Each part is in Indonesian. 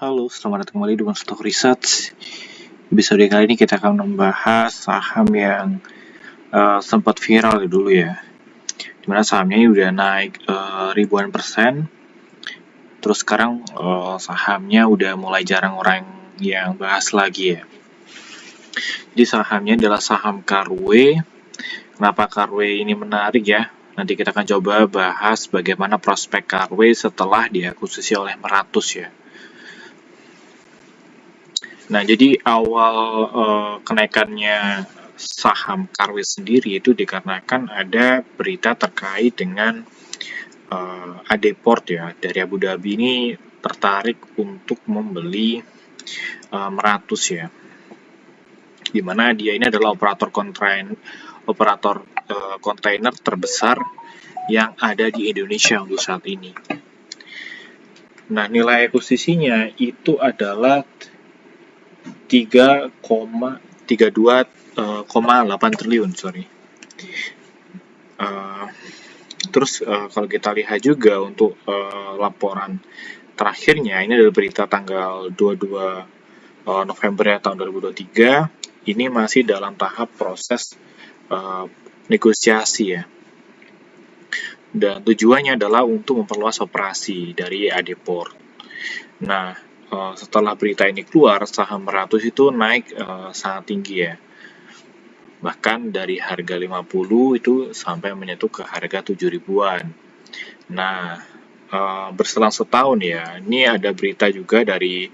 Halo, selamat datang kembali di Stock Research. Episode kali ini kita akan membahas saham yang sempat viral dulu ya. Dimana sahamnya ini udah naik ribuan persen. Terus sekarang sahamnya udah mulai jarang orang yang bahas lagi ya. Jadi sahamnya adalah saham Karwe. Kenapa Karwe ini menarik ya? Nanti kita akan coba bahas bagaimana prospek Karwe setelah diakuisisi oleh Meratus ya. Nah, jadi awal kenaikannya saham Karwe sendiri itu dikarenakan ada berita terkait dengan Adeport ya, dari Abu Dhabi ini tertarik untuk membeli Meratus ya. Dimana dia ini adalah operator kontainer terbesar yang ada di Indonesia untuk saat ini. Nah, nilai akuisisinya itu adalah 3,8 triliun, sorry. Terus kalau kita lihat juga untuk laporan terakhirnya, ini adalah berita tanggal 22 November ya, tahun 2023, ini masih dalam tahap proses negosiasi ya. Dan tujuannya adalah untuk memperluas operasi dari Adeport. Nah, setelah berita ini keluar, saham Meratus itu naik sangat tinggi ya. Bahkan dari harga 50 itu sampai menyentuh ke harga 7 ribuan. Nah, berselang setahun ya, ini ada berita juga dari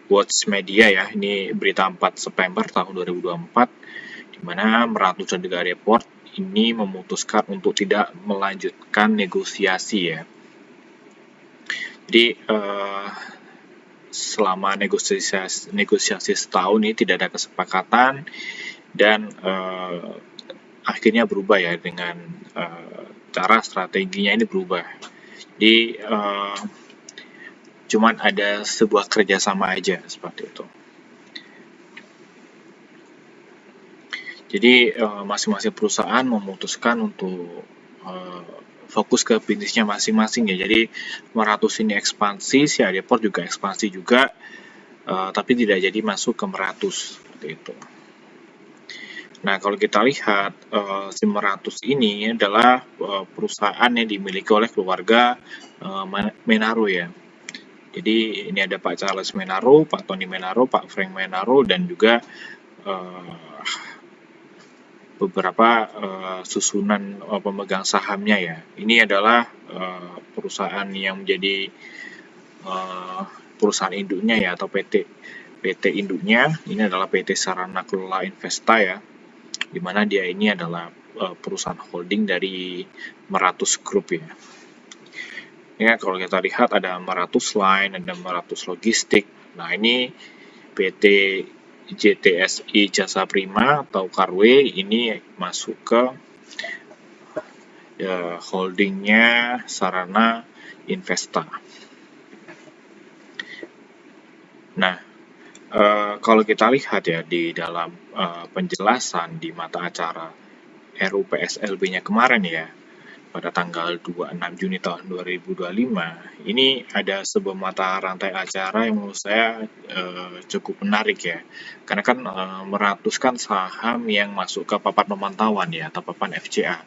Watch Media ya, ini berita 4 September tahun 2024, di mana Meratus dan juga Adeport ini memutuskan untuk tidak melanjutkan negosiasi ya. Jadi selama negosiasi setahun ini tidak ada kesepakatan dan akhirnya berubah ya, dengan cara strateginya ini berubah. Jadi cuman ada sebuah kerjasama aja seperti itu. Jadi masing-masing perusahaan memutuskan untuk fokus ke bisnisnya masing-masing ya. Jadi Meratus ini ekspansi, si Adeport juga ekspansi juga, tapi tidak jadi masuk ke Meratus seperti itu. Nah, kalau kita lihat si Meratus ini adalah perusahaan yang dimiliki oleh keluarga Menaro ya. Jadi ini ada Pak Charles Menaro, Pak Tony Menaro, Pak Frank Menaro, dan juga beberapa susunan pemegang sahamnya ya. Ini adalah perusahaan yang menjadi perusahaan induknya ya, atau PT induknya. Ini adalah PT Sarana Kelola Investa ya, di mana dia ini adalah perusahaan holding dari Meratus Group ya. Ya, kalau kita lihat ada Meratus Line, ada Meratus Logistik. Nah, ini PT JTSI Jasa Prima atau Karwe ini masuk ke holdingnya Sarana Investa. Nah, kalau kita lihat ya di dalam penjelasan di mata acara RUPSLB-nya kemarin ya, pada tanggal 26 Juni tahun 2025, ini ada sebuah mata rantai acara yang menurut saya cukup menarik ya. Karena kan Meratus kan saham yang masuk ke papan pemantauan ya, atau papan FCA.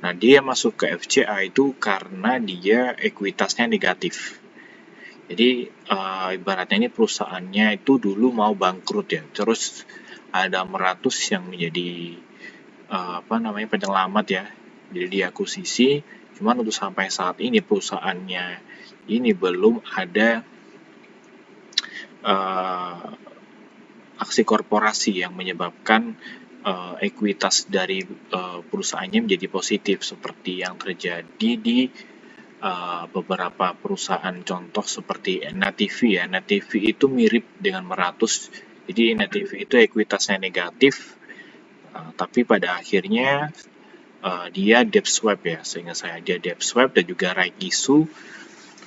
Nah, dia masuk ke FCA itu karena dia ekuitasnya negatif. Jadi ibaratnya ini perusahaannya itu dulu mau bangkrut ya, terus ada Meratus yang menjadi penyelamat ya. Jadi diakuisisi, cuman untuk sampai saat ini perusahaannya ini belum ada aksi korporasi yang menyebabkan ekuitas dari perusahaannya menjadi positif, seperti yang terjadi di beberapa perusahaan contoh seperti NATV ya. NATV itu mirip dengan Meratus. Jadi NATV itu ekuitasnya negatif, tapi pada akhirnya dia debt swap ya, sehingga dia debt swap dan juga right issue.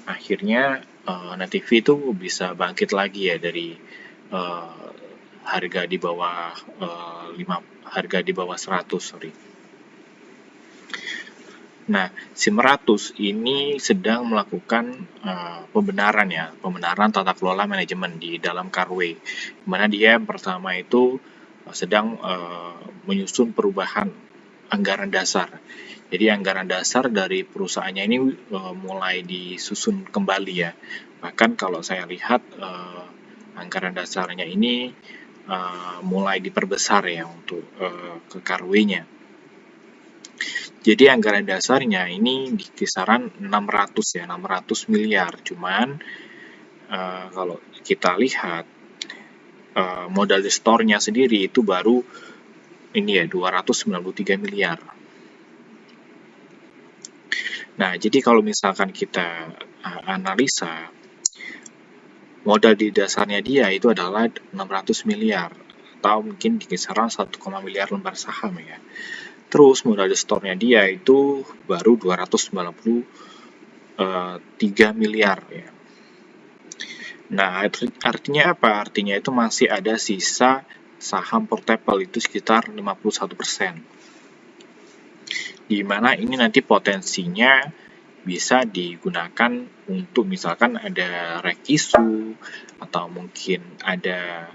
Akhirnya NATV itu bisa bangkit lagi ya dari harga di bawah 100, sorry. Nah, si Meratus ini sedang melakukan pembenaran tata kelola manajemen di dalam Carway, di mana dia pertama itu sedang menyusun perubahan anggaran dasar. Jadi anggaran dasar dari perusahaannya ini mulai disusun kembali ya. Bahkan kalau saya lihat anggaran dasarnya ini mulai diperbesar ya untuk ke Carway-nya. Jadi anggaran dasarnya ini di kisaran 600 miliar. Cuman kalau kita lihat modal store-nya sendiri itu baru ini ya 293 miliar. Nah, jadi kalau misalkan kita analisa modal di dasarnya dia itu adalah 600 miliar atau mungkin di kisaran 1, miliar lembar saham ya. Terus modal store-nya dia itu baru 293 miliar ya. Nah, artinya apa? Artinya itu masih ada sisa saham portable itu sekitar 51%. Di mana ini nanti potensinya bisa digunakan untuk misalkan ada rekisu atau mungkin ada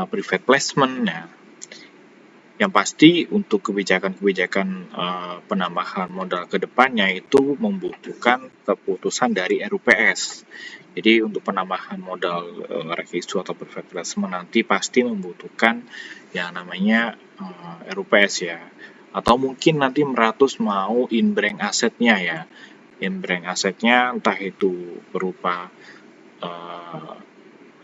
private placement. Nah, yang pasti untuk kebijakan-kebijakan penambahan modal ke depannya itu membutuhkan keputusan dari RUPS. Jadi untuk penambahan modal rekisu atau private placement nanti pasti membutuhkan yang namanya RUPS ya. Atau mungkin nanti Meratus mau in-bank asetnya ya. In-bank asetnya entah itu berupa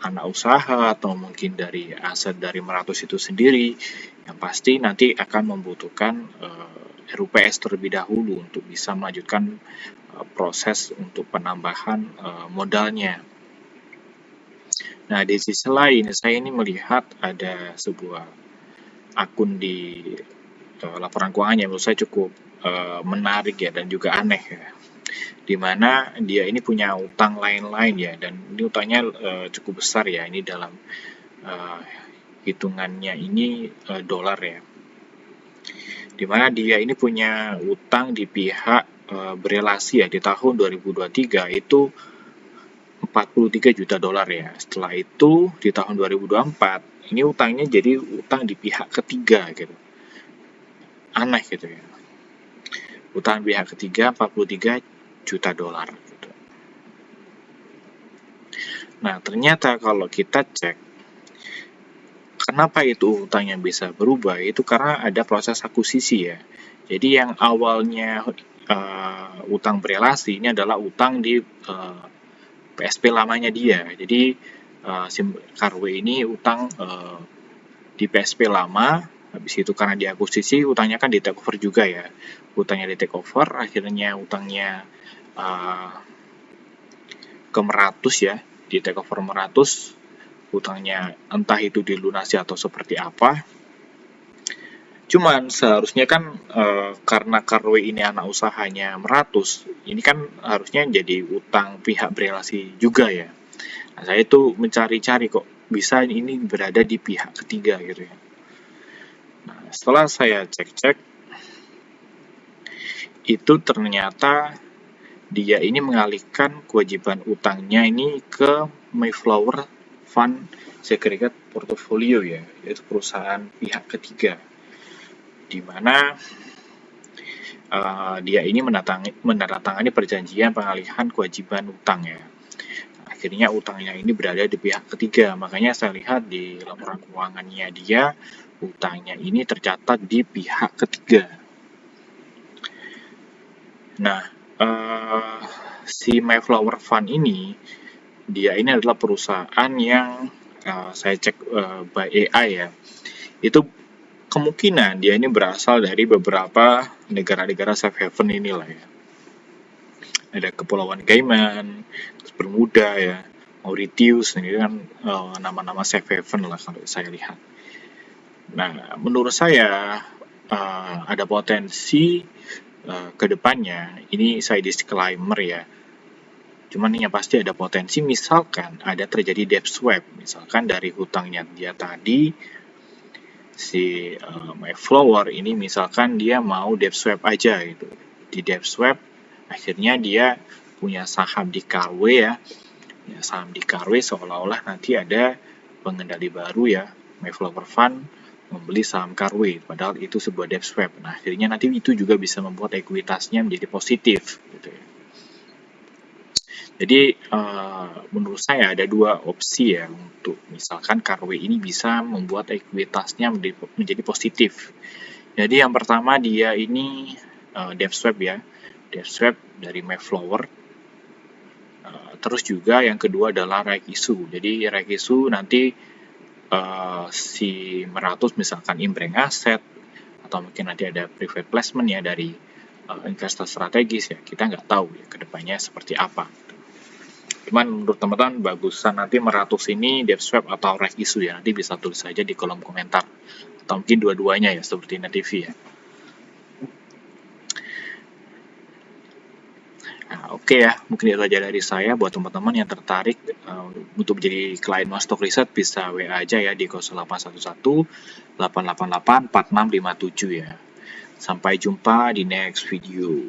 anak usaha atau mungkin dari aset dari Meratus itu sendiri, yang pasti nanti akan membutuhkan RUPS terlebih dahulu untuk bisa melanjutkan proses untuk penambahan modalnya. Nah, di sisi lain saya ini melihat ada sebuah akun di laporan keuangan yang menurut saya cukup menarik ya dan juga aneh ya, di mana dia ini punya utang lain-lain ya, dan ini utangnya cukup besar ya, ini dalam hitungannya ini dolar ya, di mana dia ini punya utang di pihak berelasi ya di tahun 2023 itu 43 juta dolar ya. Setelah itu di tahun 2024 ini utangnya jadi utang di pihak ketiga gitu, aneh gitu ya, utang pihak ketiga 43 juta dolar gitu. Nah, ternyata kalau kita cek kenapa itu utangnya bisa berubah, itu karena ada proses akuisisi ya. Jadi yang awalnya utang berelasi ini adalah utang di PSP lamanya dia. Jadi si Carway ini utang di PSP lama, habis itu karena diakuisisi utangnya kan di take over juga ya. Utangnya di take over, akhirnya utangnya ke Meratus ya, di take over Meratus, utangnya entah itu dilunasi atau seperti apa. Cuman seharusnya kan karena Carway ini anak usahanya Meratus, ini kan harusnya jadi utang pihak berelasi juga ya. Nah, saya itu mencari-cari kok bisa ini berada di pihak ketiga gitu ya. Nah, setelah saya cek-cek, itu ternyata dia ini mengalihkan kewajiban utangnya ini ke Mayflower Fund Segregated Portfolio ya, yaitu perusahaan pihak ketiga, di mana dia ini menandatangani perjanjian pengalihan kewajiban utang ya. Akhirnya utangnya ini berada di pihak ketiga, makanya saya lihat di laporan keuangannya dia utangnya ini tercatat di pihak ketiga. Nah, si Mayflower Fund ini dia ini adalah perusahaan yang saya cek by AI ya, itu kemungkinan dia ini berasal dari beberapa negara-negara safe haven inilah ya. Ada Kepulauan Cayman, Bermuda ya, Mauritius, ini kan nama-nama safe haven lah kalau saya lihat. Nah, menurut saya ada potensi ke depannya, ini saya disclaimer ya, cuman yang pasti ada potensi misalkan ada terjadi debt swap, misalkan dari hutangnya dia tadi si Mayflower ini misalkan dia mau dev swap aja gitu. Di dev swap akhirnya dia punya saham di Carve ya. Saham di Carve seolah-olah nanti ada pengendali baru ya, Mayflower Fund membeli saham Carve, padahal itu sebuah dev swap. Nah, akhirnya nanti itu juga bisa membuat ekuitasnya menjadi positif gitu ya. Jadi menurut saya ada dua opsi ya untuk misalkan Carve ini bisa membuat ekuitasnya menjadi positif. Jadi yang pertama dia ini dev swap ya, dev swap dari Mayflower. Terus juga yang kedua adalah right issue. Jadi right issue nanti si Meratus misalkan imbreng aset atau mungkin nanti ada private placement ya dari investor strategis ya, kita nggak tahu ya kedepannya seperti apa. Cuman menurut teman-teman bagusan nanti Meratus ini dev swap atau right issue ya, nanti bisa tulis saja di kolom komentar atau mungkin dua-duanya ya seperti Net TV ya. Nah, oke ya, mungkin itu aja dari saya. Buat teman-teman yang tertarik untuk menjadi klien Monstock Research bisa WA aja ya di 0811 888 4657 ya. Sampai jumpa di next video.